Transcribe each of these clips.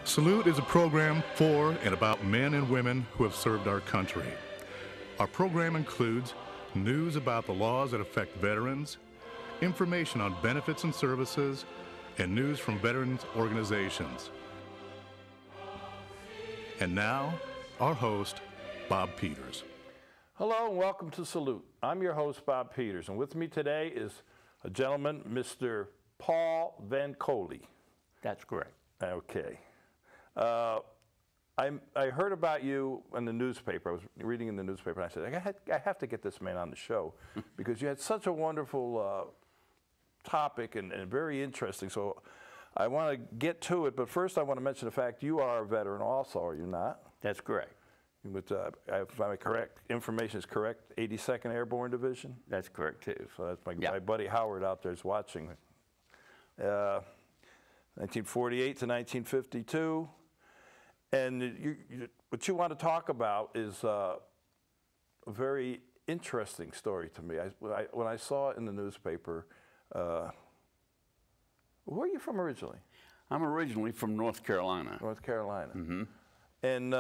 Salute is a program for and about men and women who have served our country. Our program includes news about the laws that affect veterans, information on benefits and services, and news from veterans organizations. And now, our host, Bob Peters. Hello and welcome to Salute. I'm your host, Bob Peters, and with me today is a gentleman, Mr. Paul Van Coley. That's correct. Okay. I heard about you in the newspaper. I was reading in the newspaper, and I said, I have to get this man on the show because you had such a wonderful topic and very interesting. So I want to get to it, but first I want to mention the fact you are a veteran also, are you not? That's correct. With, if I'm correct, information is correct, 82nd Airborne Division? That's correct, too. So that's my buddy Howard out there is watching. 1948 to 1952. And what you want to talk about is a very interesting story to me. When I saw it in the newspaper, where are you from originally? I'm originally from North Carolina. North Carolina. Mm-hmm. And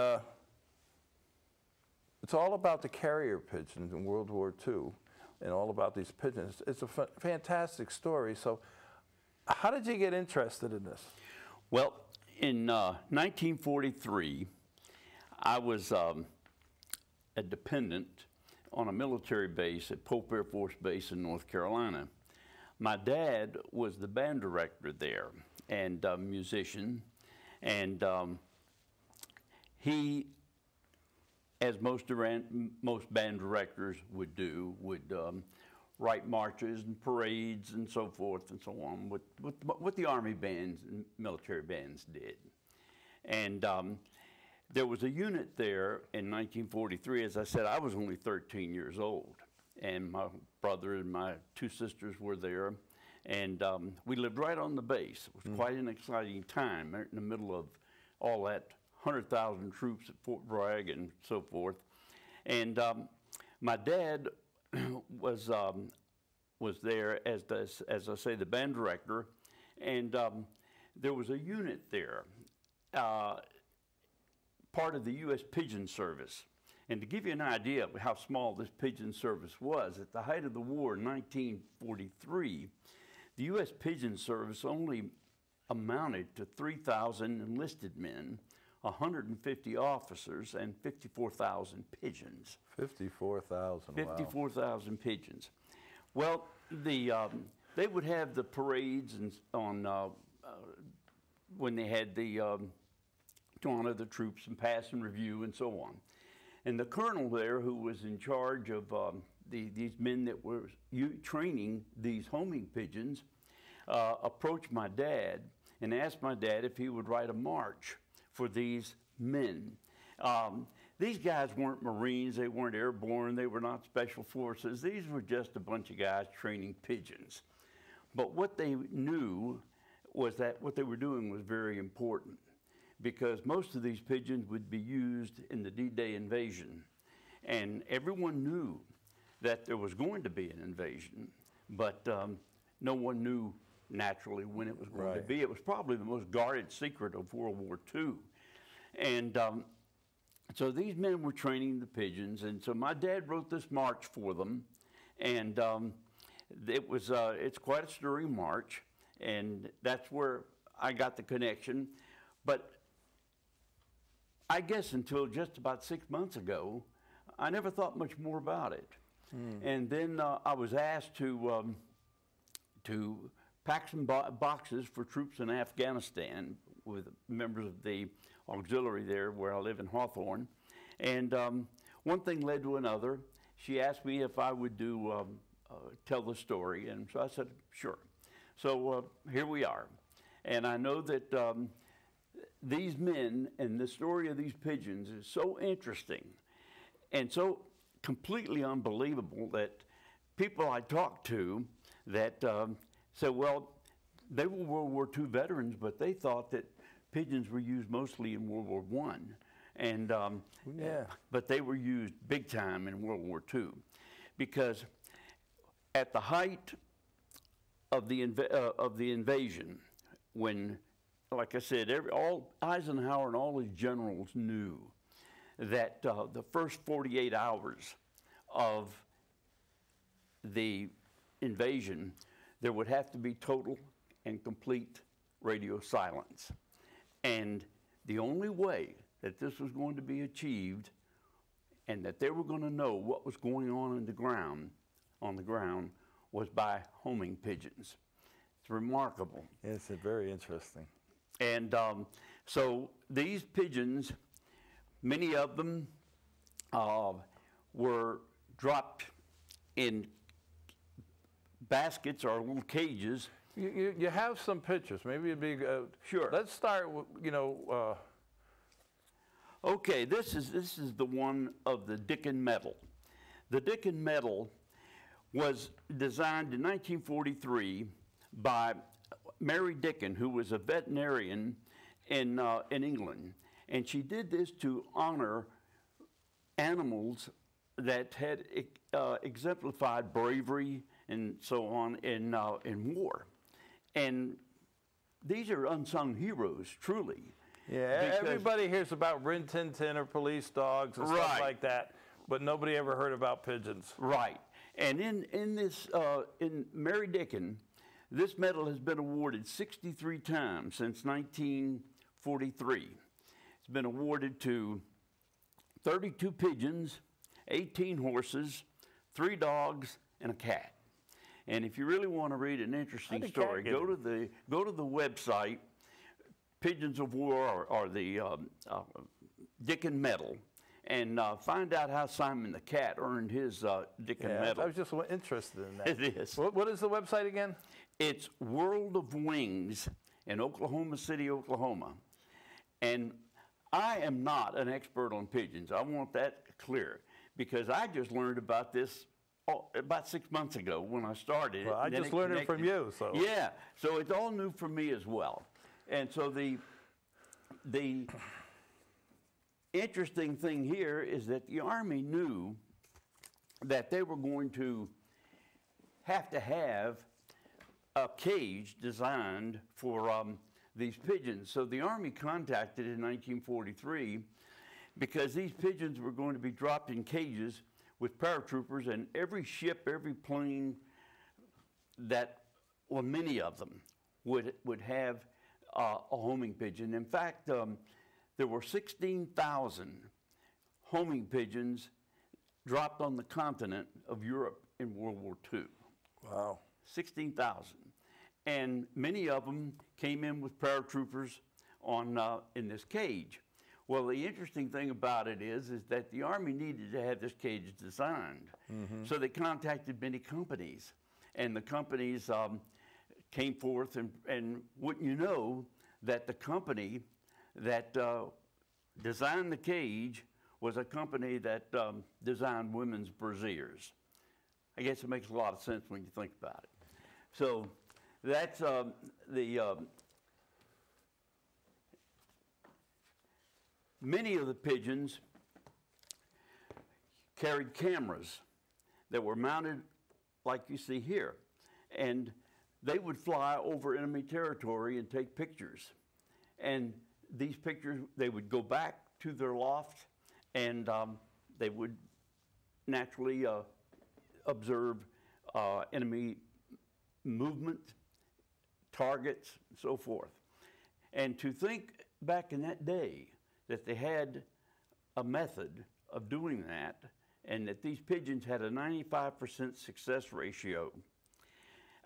it's all about the carrier pigeons in World War II and all about these pigeons. It's a fantastic story. So how did you get interested in this? Well, in 1943, I was a dependent on a military base at Pope Air Force Base in North Carolina. My dad was the band director there and a musician, and he, as most band directors would do, would write marches and parades and so forth and so on, what the Army bands and military bands did. And there was a unit there in 1943. As I said, I was only 13 years old, and my brother and my two sisters were there, and we lived right on the base. It was quite an exciting time, right in the middle of all that 100,000 troops at Fort Bragg and so forth. And my dad was there as I say, the band director, and there was a unit there, part of the U.S. Pigeon Service. And to give you an idea of how small this pigeon service was, at the height of the war in 1943, the U.S. Pigeon Service only amounted to 3,000 enlisted men, 150 officers, and 54,000 pigeons. 54,000, 54,000 pigeons. Well, they would have the parades and when they had the to honor the troops and pass and review and so on. And the colonel there, who was in charge of these men that were training these homing pigeons, approached my dad and asked my dad if he would write a march for these men. These guys weren't Marines, they weren't airborne, they were not special forces. These were just a bunch of guys training pigeons. But what they knew was that what they were doing was very important, because most of these pigeons would be used in the D-Day invasion. And everyone knew that there was going to be an invasion, but no one knew naturally when it was going to be. It was probably the most guarded secret of World War II. And so these men were training the pigeons, and so my dad wrote this march for them, and it's quite a stirring march, and that's where I got the connection. But I guess until just about 6 months ago, I never thought much more about it. And then I was asked to pack some boxes for troops in Afghanistan with members of the auxiliary there where I live in Hawthorne. And one thing led to another. She asked me if I would tell the story, and so I said, sure. So here we are. And I know that these men and the story of these pigeons is so interesting and so completely unbelievable that people I talked to that said, well, they were World War II veterans, but they thought that pigeons were used mostly in World War I. And, but they were used big time in World War II, because at the height of the invasion, when like I said, all Eisenhower and all his generals knew that the first 48 hours of the invasion, there would have to be total and complete radio silence. And the only way that this was going to be achieved and that they were going to know what was going on the ground, was by homing pigeons. It's remarkable. It's very interesting. And so these pigeons, many of them were dropped in baskets or little cages. You have some pictures. Maybe it'd be sure. Let's start with, Okay, this is the one of the Dicken medal. The Dicken medal was designed in 1943 by Mary Dicken, who was a veterinarian in England, and she did this to honor animals that had exemplified bravery and so on in war. And these are unsung heroes, truly. Yeah, everybody hears about Rin Tin Tin or police dogs and stuff like that, but nobody ever heard about pigeons. Right. And in Mary Dicken, this medal has been awarded 63 times since 1943. It's been awarded to 32 pigeons, 18 horses, 3 dogs, and a cat. And if you really want to read an interesting story, go to the website, Pigeons of War or the Dicken medal, and find out how Simon the cat earned his Dicken medal. I was just interested in that. It is. What is the website again? It's World of Wings in Oklahoma City, Oklahoma. And I am not an expert on pigeons. I want that clear, because I just learned about this about 6 months ago when I started. Well, I just learned it from you. So yeah, so it's all new for me as well. And so the interesting thing here is that the Army knew that they were going to have a cage designed for these pigeons. So the Army contacted in 1943 because these pigeons were going to be dropped in cages with paratroopers, and every ship, every plane well, many of them would have a homing pigeon. In fact, there were 16,000 homing pigeons dropped on the continent of Europe in World War II. Wow. 16,000. And many of them came in with paratroopers in this cage. Well, the interesting thing about it is that the Army needed to have this cage designed. Mm-hmm. So they contacted many companies, and the companies came forth, and wouldn't you know that the company that designed the cage was a company that designed women's brassieres. I guess it makes a lot of sense when you think about it. So that's many of the pigeons carried cameras that were mounted like you see here, and they would fly over enemy territory and take pictures. And these pictures, they would go back to their loft, and they would naturally observe enemy movement, targets, and so forth. And to think back in that day that they had a method of doing that, and that these pigeons had a 95% success ratio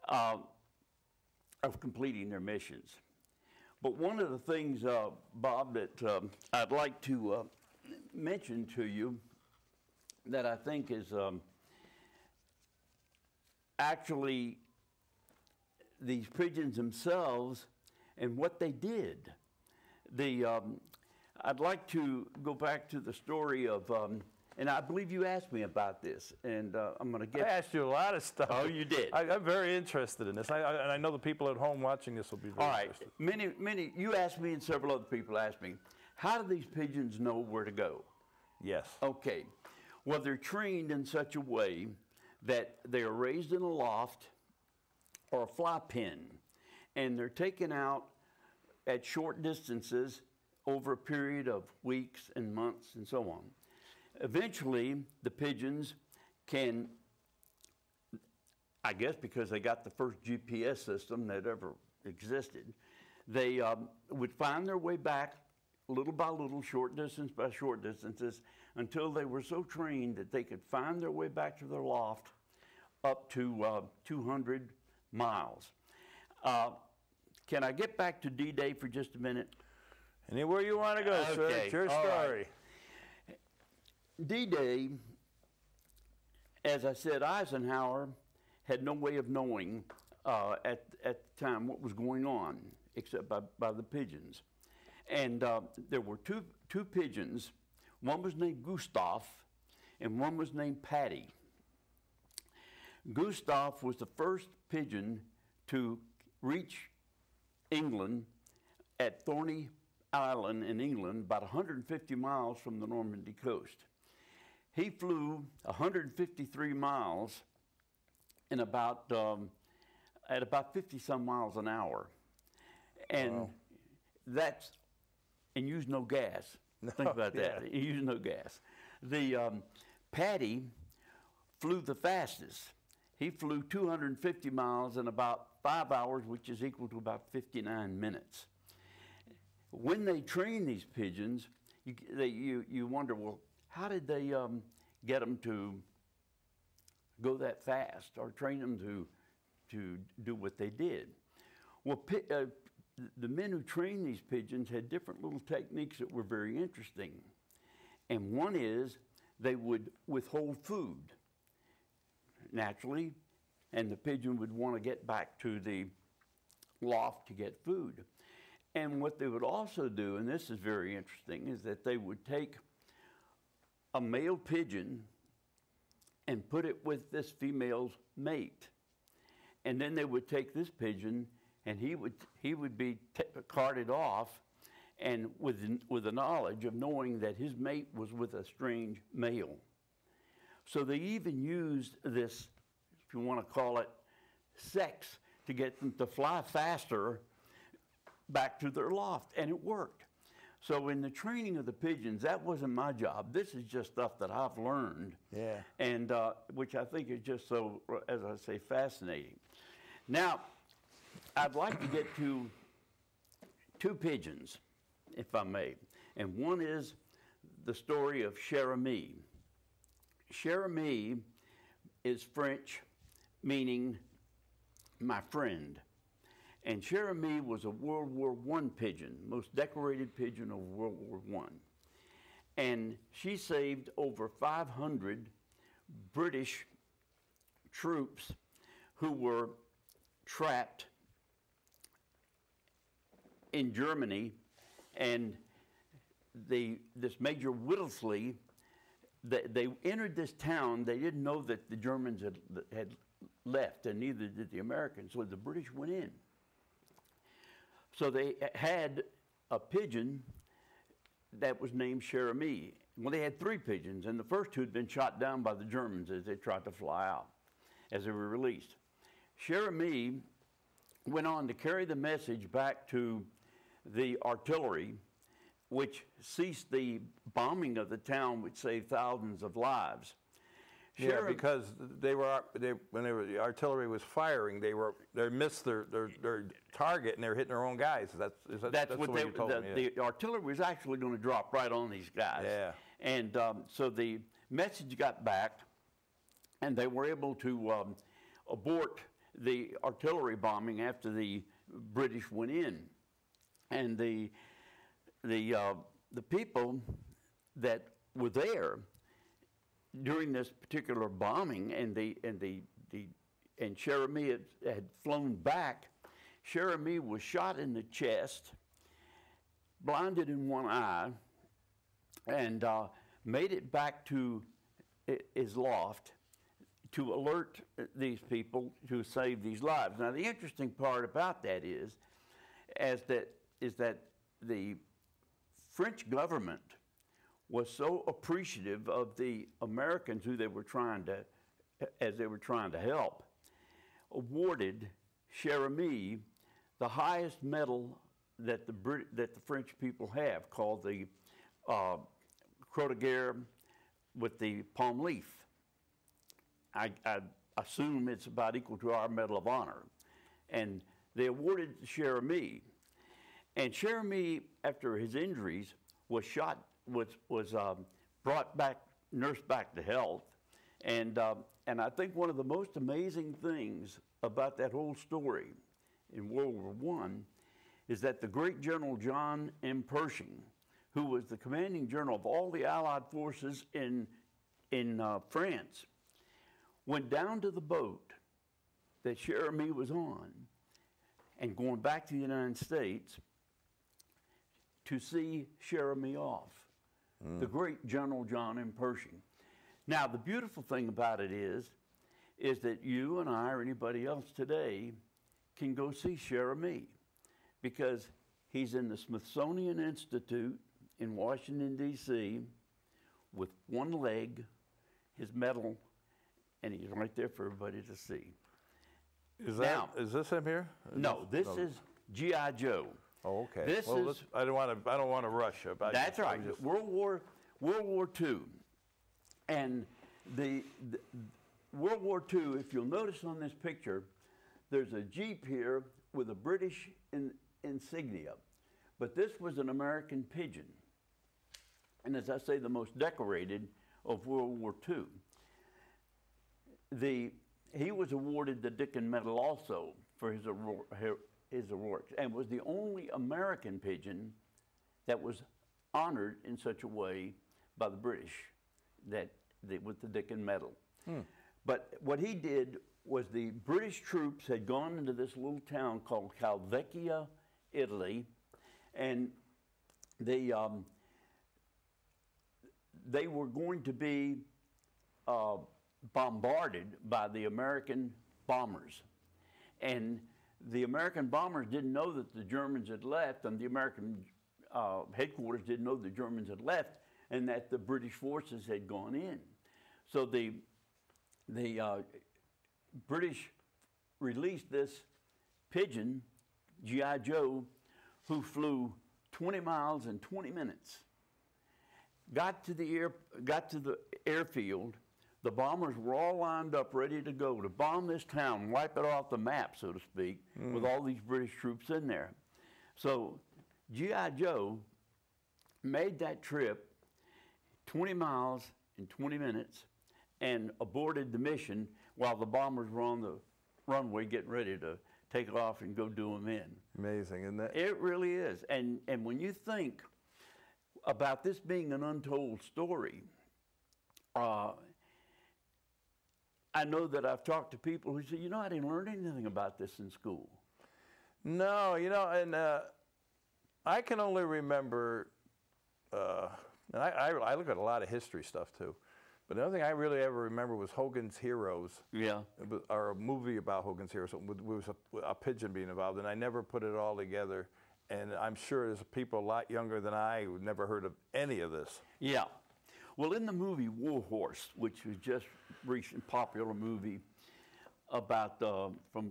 of completing their missions. But one of the things, Bob, that I'd like to mention to you that I think is actually these pigeons themselves and what they did. I'd like to go back to the story of, and I believe you asked me about this, and I'm going to get... I asked you a lot of stuff. Oh, you did? I'm very interested in this, and I know the people at home watching this will be very interested. All right. Many, you asked me and several other people asked me, how do these pigeons know where to go? Yes. Okay. Well, they're trained in such a way that they are raised in a loft or a fly pen, and they're taken out at short distances over a period of weeks and months and so on. Eventually, the pigeons can, I guess because they got the first GPS system that ever existed, they would find their way back little by little, short distance by short distances, until they were so trained that they could find their way back to their loft up to 200 miles. Can I get back to D-Day for just a minute? Anywhere you want to go, sir. It's your story. Right. D-Day, as I said, Eisenhower had no way of knowing at the time what was going on, except by the pigeons. And there were two pigeons. One was named Gustav, and one was named Patty. Gustav was the first pigeon to reach England at Thorney Island in England, about 150 miles from the Normandy coast. He flew 153 miles in at about 50 some miles an hour, and wow. And used no gas. Think about that. He used no gas. The Patty flew the fastest. He flew 250 miles in about 5 hours, which is equal to about 59 minutes. When they train these pigeons, you wonder, well, how did they get them to go that fast, or train them to do what they did? Well, the men who trained these pigeons had different little techniques that were very interesting. And one is they would withhold food, naturally, and the pigeon would want to get back to the loft to get food. And what they would also do, and this is very interesting, is that they would take a male pigeon and put it with this female's mate. And then they would take this pigeon, and he would be carted off, and with the knowledge of knowing that his mate was with a strange male. So they even used this, if you want to call it, sex, to get them to fly faster back to their loft, and it worked. So in the training of the pigeons, that wasn't my job. This is just stuff that I've learned, and which I think is just so, as I say, fascinating. Now, I'd like to get to two pigeons, if I may. And one is the story of Cher Ami. Cher Ami is French, meaning my friend. And Cher Ami was a World War I pigeon, most decorated pigeon of World War I. And she saved over 500 British troops who were trapped in Germany, and this Major Whittlesey, they entered this town. They didn't know that the Germans had left, and neither did the Americans, so the British went in. So they had a pigeon that was named Cher Ami. Well, they had three pigeons, and the first two had been shot down by the Germans as they tried to fly out, as they were released. Cher Ami went on to carry the message back to the artillery, which ceased the bombing of the town, which saved thousands of lives. Yeah, because when the artillery was firing, they missed their target, and they were hitting their own guys. That's what you told me. The artillery was actually going to drop right on these guys. Yeah. And so the message got back, and they were able to abort the artillery bombing after the British went in. And the people that were there during this particular bombing, and Cher Ami had flown back. Cher Ami was shot in the chest, blinded in one eye, and made it back to his loft to alert these people to save these lives. Now, the interesting part about that is that the French government was so appreciative of the Americans who they were trying to help, awarded Cher Ami the highest medal that the French people have, called the croix de guerre with the palm leaf. I assume it's about equal to our Medal of Honor. And they awarded it to Cher-Ami. And Cher-Ami, after his injuries, was shot, was brought back, nursed back to health. And I think one of the most amazing things about that whole story in World War I is that the great General John M. Pershing, who was the commanding general of all the Allied forces in France, went down to the boat that Cher-Ami was on and going back to the United States to see Cher-Ami off, the great General John M. Pershing. Now, the beautiful thing about it is that you and I or anybody else today can go see Cher-Ami because he's in the Smithsonian Institute in Washington, D.C. with one leg, his medal, and he's right there for everybody to see. Is this him here? No, this is G.I. Joe. Oh, okay. This is. I don't want to rush. That's right. World War II, and the World War II. If you'll notice on this picture, there's a Jeep here with a British insignia, but this was an American Pigeon, and as I say, the most decorated of World War II. He was awarded the Dickin Medal also for his awards, and was the only American pigeon that was honored in such a way by the British with the Dickin Medal. But what he did was the British troops had gone into this little town called Calvecchia, Italy, and they were going to be bombarded by the American bombers. And the American bombers didn't know that the Germans had left, and the American headquarters didn't know the Germans had left, and that the British forces had gone in. So the British released this pigeon, G.I. Joe, who flew 20 miles in 20 minutes. Got to the airfield. The bombers were all lined up, ready to go to bomb this town, wipe it off the map, so to speak, with all these British troops in there. So G.I. Joe made that trip 20 miles in 20 minutes and aborted the mission while the bombers were on the runway getting ready to take off and go do them in. Amazing, isn't that? It really is. And when you think about this being an untold story, I know that I've talked to people who say, I didn't learn anything about this in school. No, and I can only remember, and I look at a lot of history stuff too, but the only thing I really ever remember was Hogan's Heroes. Yeah. Or a movie about Hogan's Heroes with a pigeon being involved, and I never put it all together. And I'm sure there's people a lot younger than I who never heard of any of this. Yeah. Well, in the movie War Horse, which was just recent popular movie about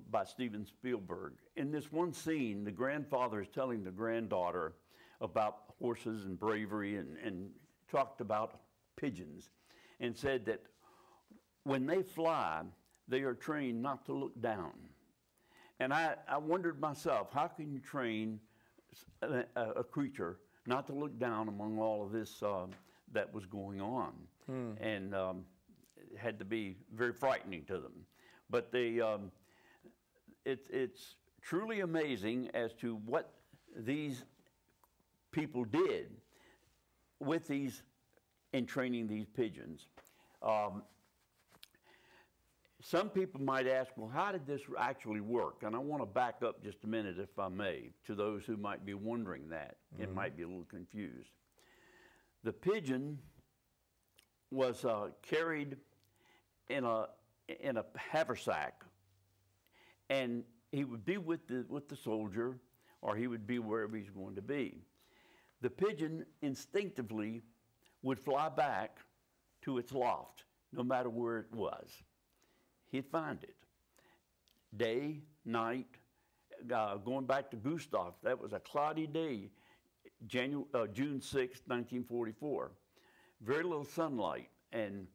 by Steven Spielberg, in this one scene, the grandfather is telling the granddaughter about horses and bravery, and talked about pigeons, and said that when they fly, they are trained not to look down. And I wondered myself, how can you train a creature not to look down among all of this that was going on? And it had to be very frightening to them. But it's truly amazing as to what these people did with these, in training these pigeons. Some people might ask, well, how did this actually work? And I want to back up just a minute, if I may, to those who might be wondering that and might be a little confused. The pigeon was carried in a haversack, and he would be with the soldier, or he would be wherever he's going to be. The pigeon instinctively would fly back to its loft, no matter where it was. He'd find it. Day, night, going back to Gustav, that was a cloudy day, June 6, 1944. Very little sunlight, and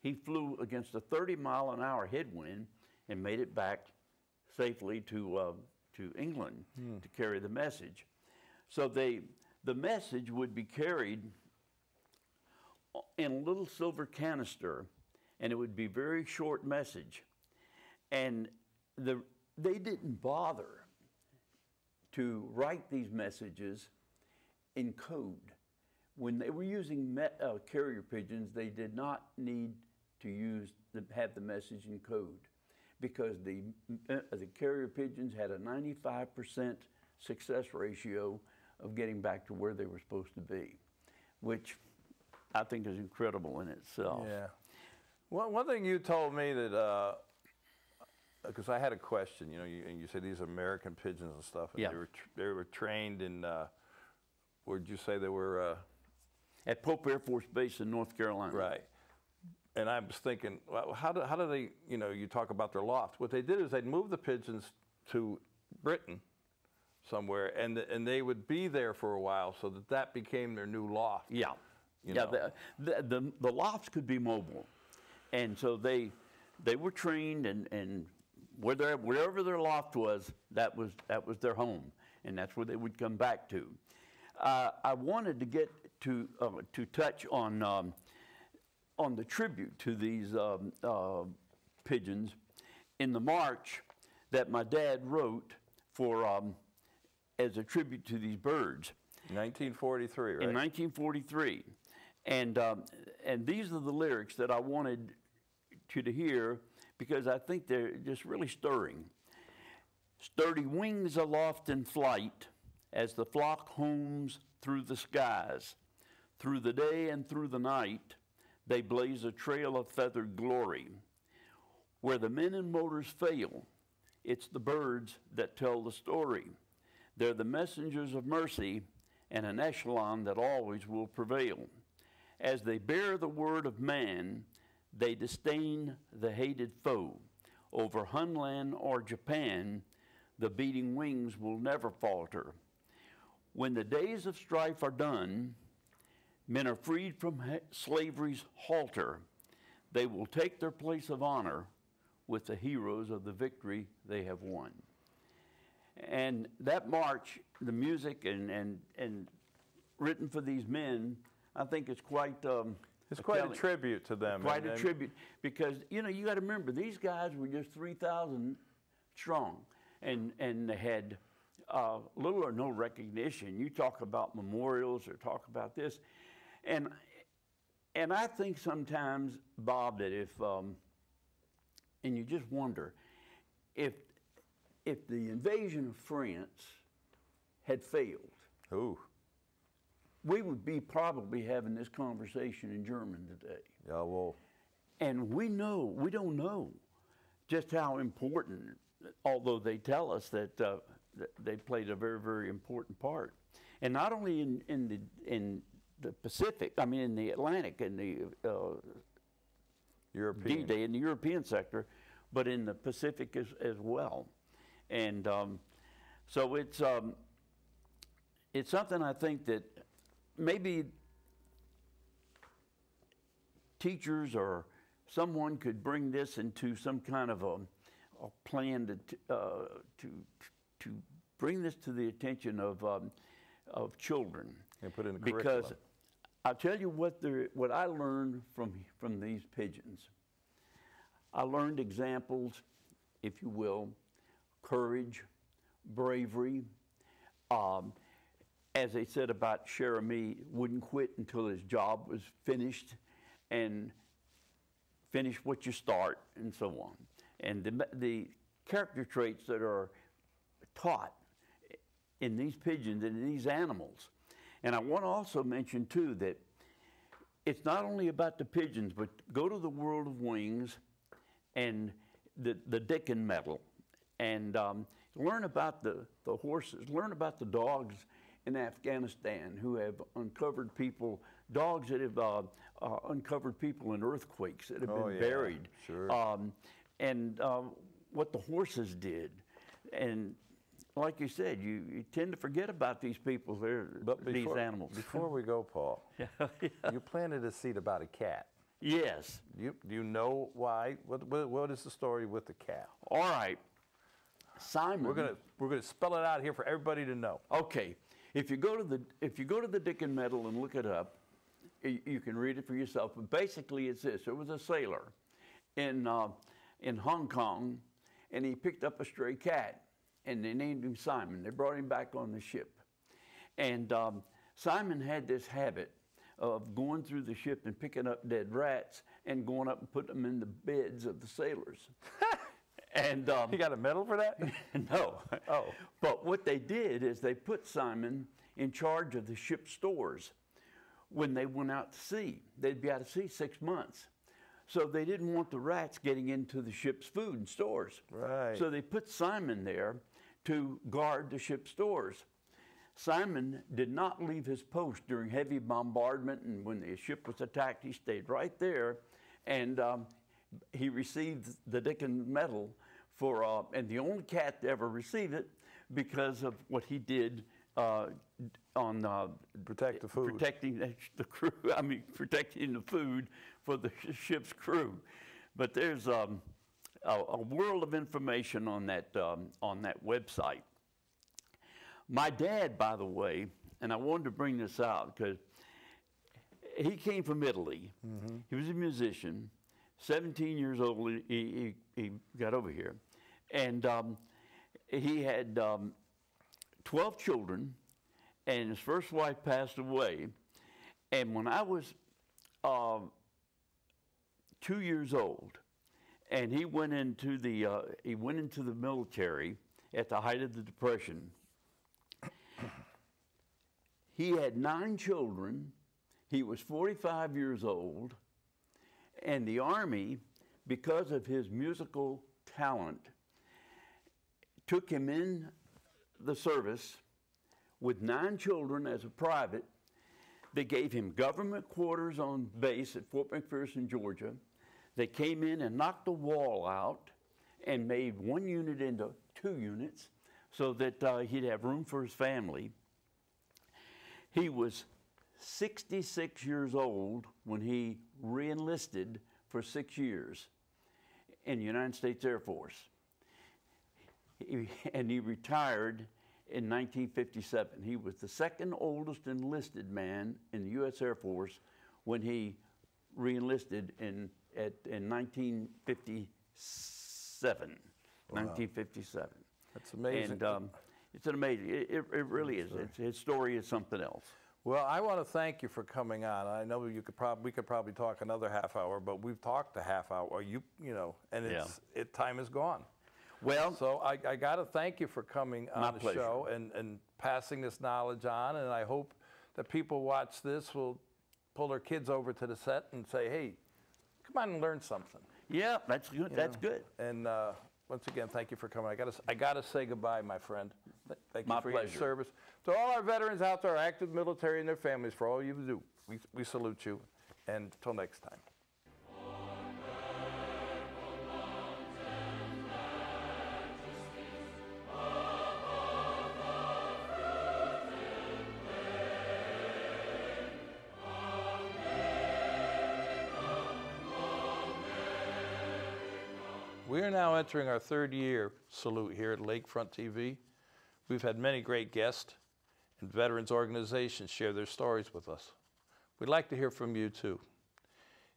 he flew against a 30-mile-an-hour headwind and made it back safely to England to carry the message. So the message would be carried in a little silver canister, and it would be a very short message. And they didn't bother to write these messages in code. When they were using carrier pigeons, they did not need to have the message in code, because the carrier pigeons had a 95% success ratio of getting back to where they were supposed to be, which I think is incredible in itself. Yeah. One thing you told me that, because I had a question, and you said these American pigeons and stuff, and yeah. they were trained in, where'd you say they were? At Pope Air Force Base in North Carolina. Right. And I was thinking, well, how do they, you talk about their loft. What they did is they'd move the pigeons to Britain somewhere, and they would be there for a while, so that became their new loft. Yeah. The lofts could be mobile. And so they were trained, and wherever their loft was, that was their home, and that's where they would come back to. I wanted to get to touch on the tribute to these pigeons in the march that my dad wrote for as a tribute to these birds. 1943, right? In 1943, and these are the lyrics that I wanted you to hear, because I think they're just really stirring. Sturdy wings aloft in flight, as the flock homes through the skies. Through the day and through the night, they blaze a trail of feathered glory. Where the men and motors fail, it's the birds that tell the story. They're the messengers of mercy, and an echelon that always will prevail. As they bear the word of man, they disdain the hated foe. Over Hunland or Japan, the beating wings will never falter. When the days of strife are done, men are freed from slavery's halter. They will take their place of honor with the heroes of the victory they have won. And that march, the music and written for these men, I think it's quite it's quite a tribute to them. Quite a tribute, because you got to remember, these guys were just 3,000 strong, and they had little or no recognition. You talk about memorials or talk about this, and I think sometimes, Bob, that if and you just wonder if the invasion of France had failed, we would be probably having this conversation in German today. Yeah, well. And we don't know just how important, although they tell us that they played a very, very important part. And not only in the Pacific, I mean in the Atlantic and the European. D-Day in the European sector, but in the Pacific as well. And so it's something I think that maybe teachers or someone could bring this into some kind of a plan to bring this to the attention of children. And put in the because curriculum. I'll tell you what I learned from these pigeons. I learned examples, if you will, courage, bravery. As they said about Cherami, wouldn't quit until his job was finished, and finish what you start, and so on. And the character traits that are taught in these pigeons and in these animals. And I want to also mention, too, that it's not only about the pigeons, but go to the World of Wings and the Dickon medal, and learn about the horses, learn about the dogs in Afghanistan who have uncovered people, dogs that have uncovered people in earthquakes that have been buried. Sure. And what the horses did. And like you said, you tend to forget about these people, these animals. Before we go, Paul, you planted a seed about a cat. Yes. Do you know why? What is the story with the cat? All right, Simon. We're gonna spell it out here for everybody to know. Okay, if you go to the Dickens Medal and look it up, you can read it for yourself. But basically, it's this: there was a sailor in Hong Kong, and he picked up a stray cat, and they named him Simon. They brought him back on the ship, and Simon had this habit of going through the ship and picking up dead rats and going up and putting them in the beds of the sailors. And you got a medal for that? No. Oh. But what they did is they put Simon in charge of the ship's stores. When they went out to sea, they'd be out to sea 6 months. So they didn't want the rats getting into the ship's food and stores. Right. So they put Simon there to guard the ship's stores. Simon did not leave his post during heavy bombardment, and when the ship was attacked, he stayed right there, and he received the Dickens Medal for, and the only cat to ever receive it because of what he did on protect the food, protecting the crew. I mean, protecting the food for the ship's crew. But there's a world of information on that website. My dad, by the way, and I wanted to bring this out because he came from Italy. Mm-hmm. He was a musician. 17 years old, he got over here, and he had 12 children, and his first wife passed away. And when I was 2 years old, and he went into the military at the height of the Depression. He had 9 children. He was 45 years old, and the Army, because of his musical talent, took him in the service with 9 children as a private. They gave him government quarters on base at Fort McPherson, Georgia. They came in and knocked the wall out and made 1 unit into 2 units so that he'd have room for his family. He was 66 years old when he re-enlisted for 6 years in the United States Air Force. And he retired in 1957. He was the second oldest enlisted man in the U.S. Air Force when he re-enlisted in 1957. Wow. 1957. That's amazing. And it's an amazing. It really is. His story is something else. Well, I want to thank you for coming on. I know we could probably talk another half hour, but we've talked a half hour. And time is gone. Well, so I got to thank you for coming on the pleasure. show and passing this knowledge on. And I hope that people watch this will pull their kids over to the set and say, "Hey, come on and learn something." Yeah, that's good. That's good. And once again, thank you for coming. I got to say goodbye, my friend. Thank you for your service. To all our veterans out there, active military and their families, for all you do, we salute you. And until next time. We are now entering our 3rd year salute here at Lakefront TV. We've had many great guests and veterans organizations share their stories with us. We'd like to hear from you too.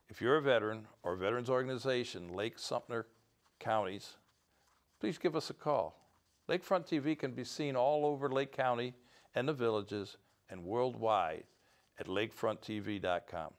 If you're a veteran or a veterans organization, Lake Sumter counties, please give us a call. Lakefront TV can be seen all over Lake County and the villages and worldwide at lakefronttv.com.